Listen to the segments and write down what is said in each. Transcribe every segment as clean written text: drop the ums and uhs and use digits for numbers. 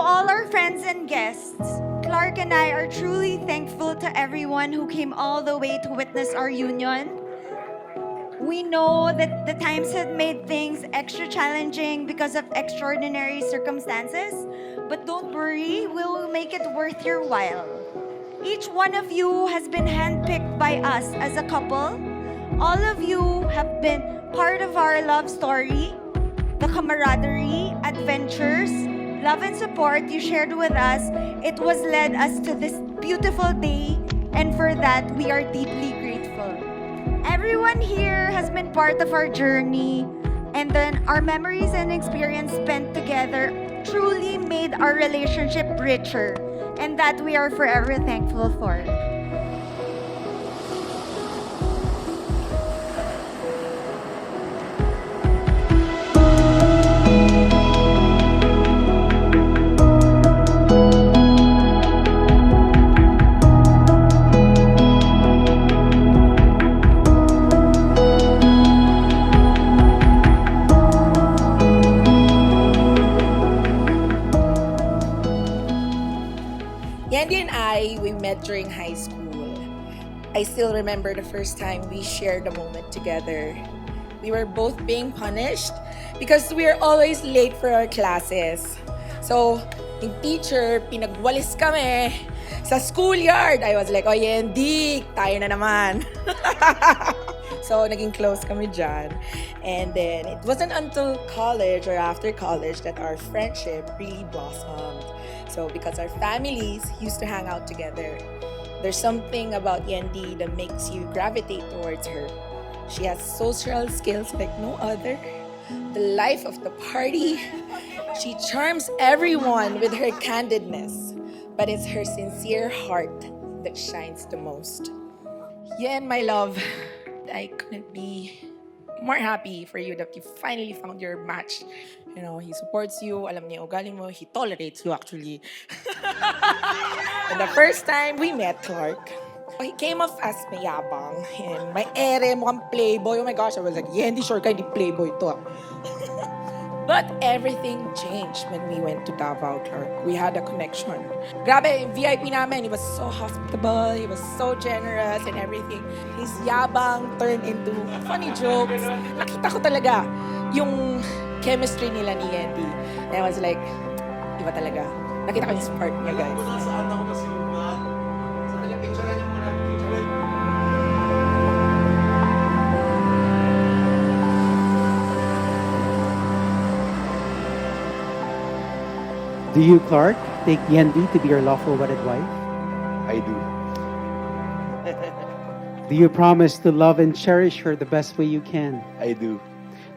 all our friends and guests, Clark and I are truly thankful to everyone who came all the way to witness our union. We know that the times have made things extra challenging because of extraordinary circumstances, but don't worry, we will make it worth your while. Each one of you has been handpicked by us as a couple. All of you have been part of our love story, the camaraderie, adventures, love and support you shared with us. It was led us to this beautiful day, and for that, we are deeply grateful. Everyone here has been part of our journey, and then our memories and experience spent together truly made our relationship richer, and that we are forever thankful for. Yendy and I, we met during high school. I still remember the first time we shared a moment together. We were both being punished because we are always late for our classes. So, yung teacher, pinagwalis kami sa schoolyard. I was like, oh Yendy, tayo na naman. So, naging close kami dyan. And then, it wasn't until college or after college that our friendship really blossomed. So, because our families used to hang out together, there's something about Yendy that makes you gravitate towards her. She has social skills like no other. The life of the party. She charms everyone with her candidness, but it's her sincere heart that shines the most. Yen, my love, I couldn't be more happy for you that you finally found your match. You know, he supports you, alam niya ugali mo, he tolerates you actually. And the first time we met Clark, he came off as mayabang and may ere, mukhang playboy. Oh my gosh, I was like, Yendy, sure ka hindi playboy to. But everything changed when we went to Davao, Clark. We had a connection. Grabe, VIP namin, he was so hospitable, he was so generous and everything. His yabang turned into funny jokes. Nakita ko talaga yung chemistry nila ni Yendy. And I was like, iba talaga. Nakita ko yung spark niya, guys. Do you, Clark, take Yendy to be your lawful wedded wife? I do. Do you promise to love and cherish her the best way you can? I do.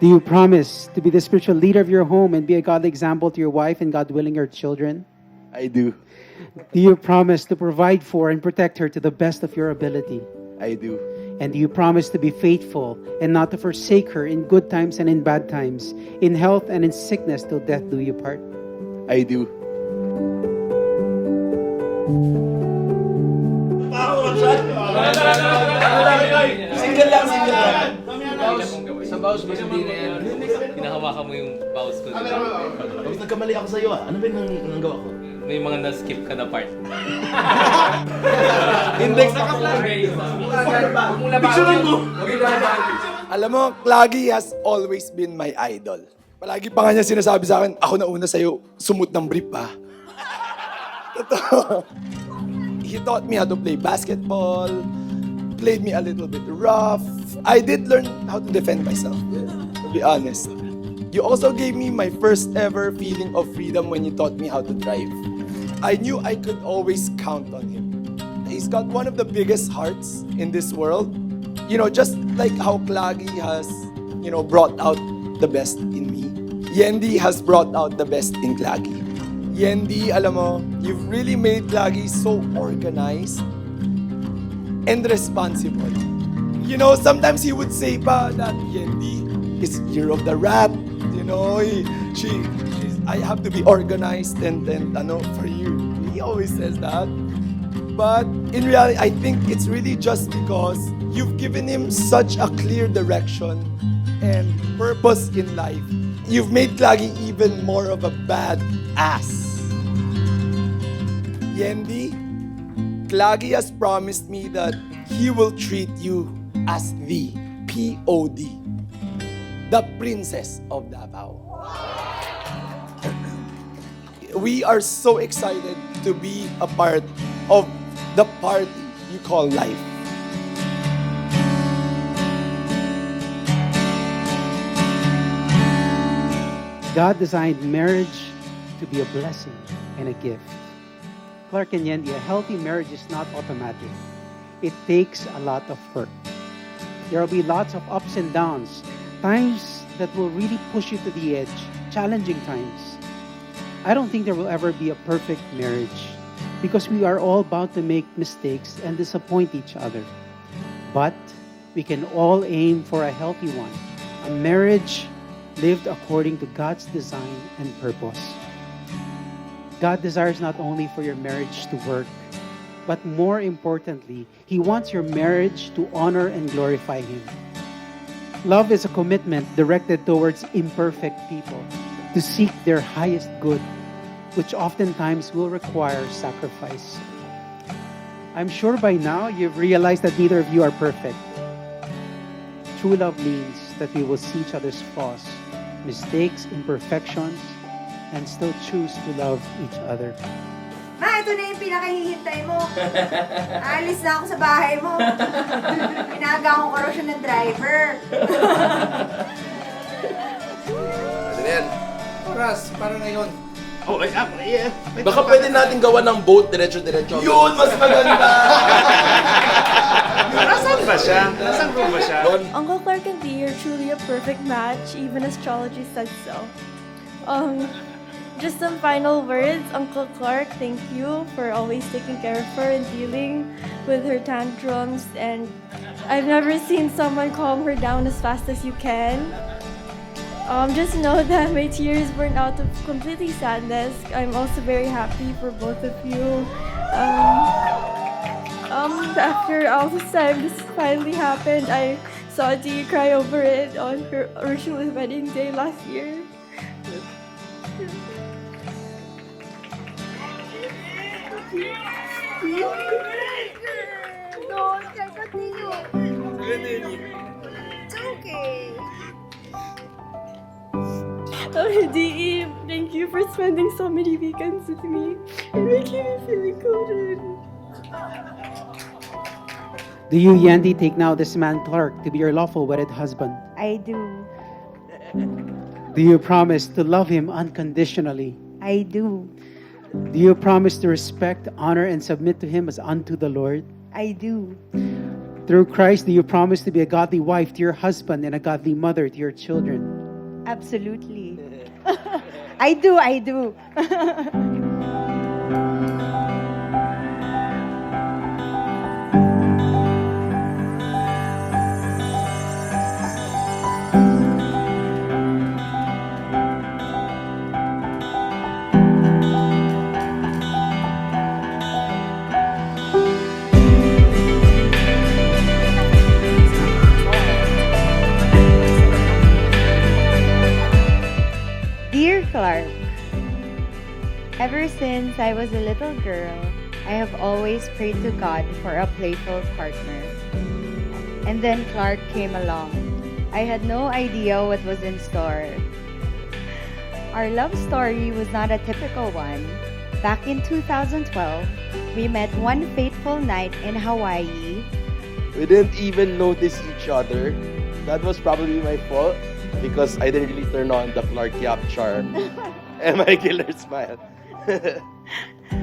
Do you promise to be the spiritual leader of your home and be a godly example to your wife and, God willing, your children? I do. Do you promise to provide for and protect her to the best of your ability? I do. And do you promise to be faithful and not to forsake her in good times and in bad times, in health and in sickness till death do you part? I do. Single lang. Sa bows mo, hindi na yan. Hinahawakan mo yung bows ko. Tapos nagkamali ako sa'yo ah. Ano ba yung nanggawa ko? May mga na-skip ka na part. Index na ka lang. Picturean mo. Alam mo, Clagy has always been my idol. Palagi pa nga niya sinasabi sa akin, ako na una sa'yo, sumut ng brief ha. Totoo. He taught me how to play basketball, played me a little bit rough. I did learn how to defend myself, to be honest. You also gave me my first ever feeling of freedom when you taught me how to drive. I knew I could always count on him. He's got one of the biggest hearts in this world. You know, just like how Clagy has, brought out the best in me. Yendy has brought out the best in Clagy. Yendy, alam mo, you've really made Clagy so organized and responsible. You know, sometimes he would say pa that Yendy is year of the rat. You know, I have to be organized and for you. He always says that. But in reality, I think it's really just because you've given him such a clear direction and purpose in life. You've made Clagy even more of a bad ass. Yendy, Klagi has promised me that he will treat you as the POD, the Princess of Davao. We are so excited to be a part of the party you call life. God designed marriage to be a blessing and a gift. Clark and Yendy, a healthy marriage is not automatic. It takes a lot of work. There will be lots of ups and downs, times that will really push you to the edge, challenging times. I don't think there will ever be a perfect marriage because we are all bound to make mistakes and disappoint each other. But we can all aim for a healthy one, a marriage lived according to God's design and purpose. God desires not only for your marriage to work, but more importantly, He wants your marriage to honor and glorify Him. Love is a commitment directed towards imperfect people to seek their highest good, which oftentimes will require sacrifice. I'm sure by now you've realized that neither of you are perfect. True love means that we will see each other's flaws, mistakes, imperfections, and still choose to love each other. Ma, ito na yung pinakahihintay mo. Aalis na ako sa bahay mo. Pinagawa ko raw siya ng driver. Ano yan? Oras, para ngayon. Oh, yeah. Baka pwede natin gawa ng boat diretso-diretso. Yun, mas maganda! Nasaan ba siya? Nasaan ba siya? Uncle Clark and Dee are truly a perfect match, even astrology said so. Just some final words. Uncle Clark, thank you for always taking care of her and dealing with her tantrums. And I've never seen someone calm her down as fast as you can. Just know that my tears weren't out of completely sadness. I'm also very happy for both of you. After all this time, this finally happened. I saw Dee cry over it on her original wedding day last year. No, I continue. It's okay. Dee, thank you for spending so many weekends with me and making me feel included. Do you, Yendy, take now this man Clark to be your lawful wedded husband? I do. Do you promise to love him unconditionally? I do. Do you promise to respect, honor, and submit to him as unto the Lord? I do. Through Christ, do you promise to be a godly wife to your husband and a godly mother to your children? Absolutely. I do. Dear Clark, ever since I was a little girl, I have always prayed to God for a playful partner. And then Clark came along. I had no idea what was in store. Our love story was not a typical one. Back in 2012, we met one fateful night in Hawaii. We didn't even notice each other. That was probably my fault because I didn't really turn on the Clark Yap charm and my killer smile.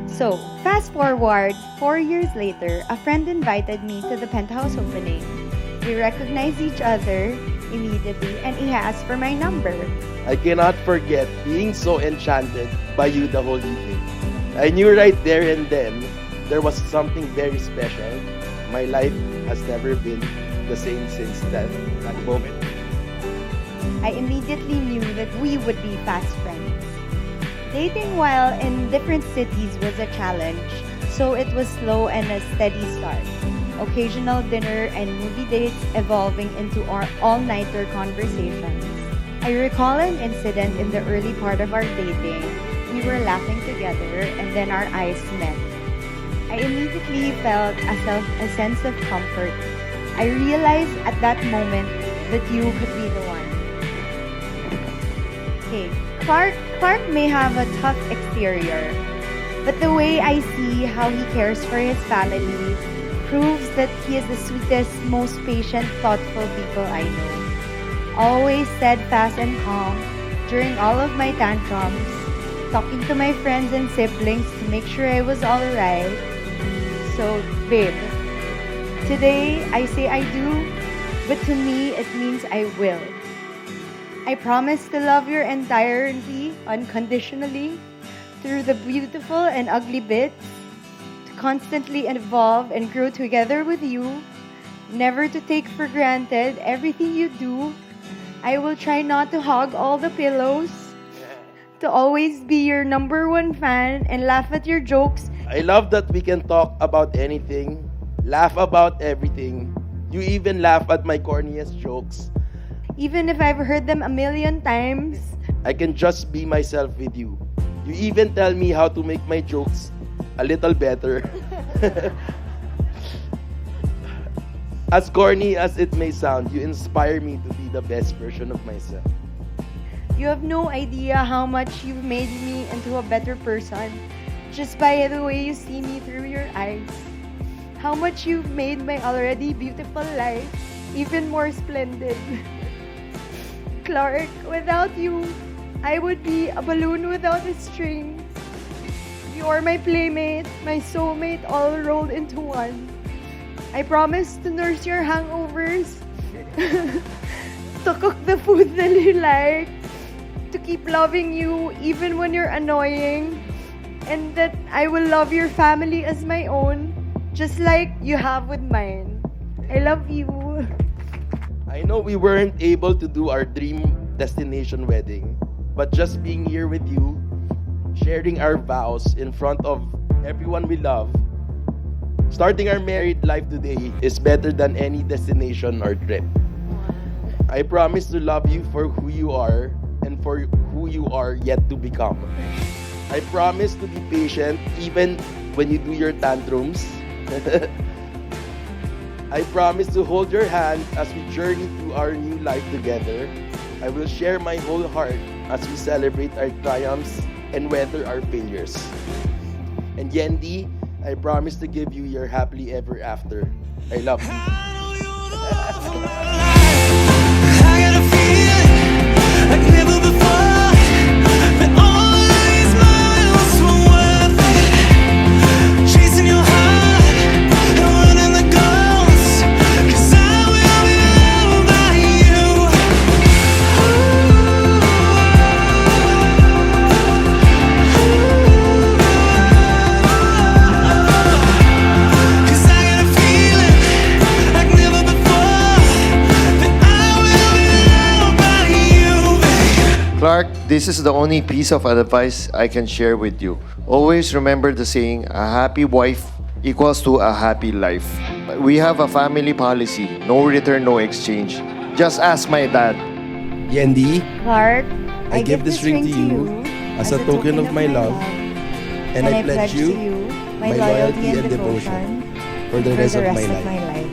So, fast forward, 4 years later, a friend invited me to the penthouse opening. We recognized each other immediately and he asked for my number. I cannot forget being so enchanted by you the whole evening. I knew right there and then there was something very special. My life has never been the same since that moment. I immediately knew that we would be fast friends. Dating while in different cities was a challenge, so it was slow and a steady start. Occasional dinner and movie dates evolving into our all-nighter conversations. I recall an incident in the early part of our dating. We were laughing together and then our eyes met. I immediately felt a sense of comfort. I realized at that moment that you could be the one. Okay, Clark may have a tough exterior, but the way I see how he cares for his family proves that he is the sweetest, most patient, thoughtful people I know. Always steadfast and calm during all of my tantrums, talking to my friends and siblings to make sure I was alright. So, babe, today I say I do, but to me it means I will. I promise to love your entirety unconditionally through the beautiful and ugly bits, to constantly evolve and grow together with you, never to take for granted everything you do. I will try not to hog all the pillows, to always be your number one fan and laugh at your jokes. I love that we can talk about anything, laugh about everything. You even laugh at my corniest jokes. Even if I've heard them a million times, I can just be myself with you. You even tell me how to make my jokes a little better. As corny as it may sound, you inspire me to be the best version of myself. you have no idea how much you've made me into a better person just by the way you see me through your eyes. How much you've made my already beautiful life even more splendid. Clark, without you, I would be a balloon without a string. You're my playmate, my soulmate, all rolled into one. I promise to nurse your hangovers, to cook the food that you like, to keep loving you even when you're annoying, and that I will love your family as my own, just like you have with mine. I love you. I know we weren't able to do our dream destination wedding, but just being here with you, sharing our vows in front of everyone we love, starting our married life today is better than any destination or trip. I promise to love you for who you are and for who you are yet to become. I promise to be patient even when you do your tantrums. I promise to hold your hand as we journey through our new life together. I will share my whole heart as we celebrate our triumphs and weather our failures. And Yendy, I promise to give you your happily ever after. I love you. I got a feeling like never before, that all these miles were worth it. Chasing your heart and running the ghost, 'cause I will be loved by you. Cause I got a feeling like never before, that I will be loved by you, babe. Clark, this is the only piece of advice I can share with you. Always remember the saying, a happy wife equals to a happy life. We have a family policy, no return, no exchange. Just ask my dad. Yendy, Clark, I give this ring to you as a token of my love, and I pledge you my loyalty and devotion for the rest of my of life. my life.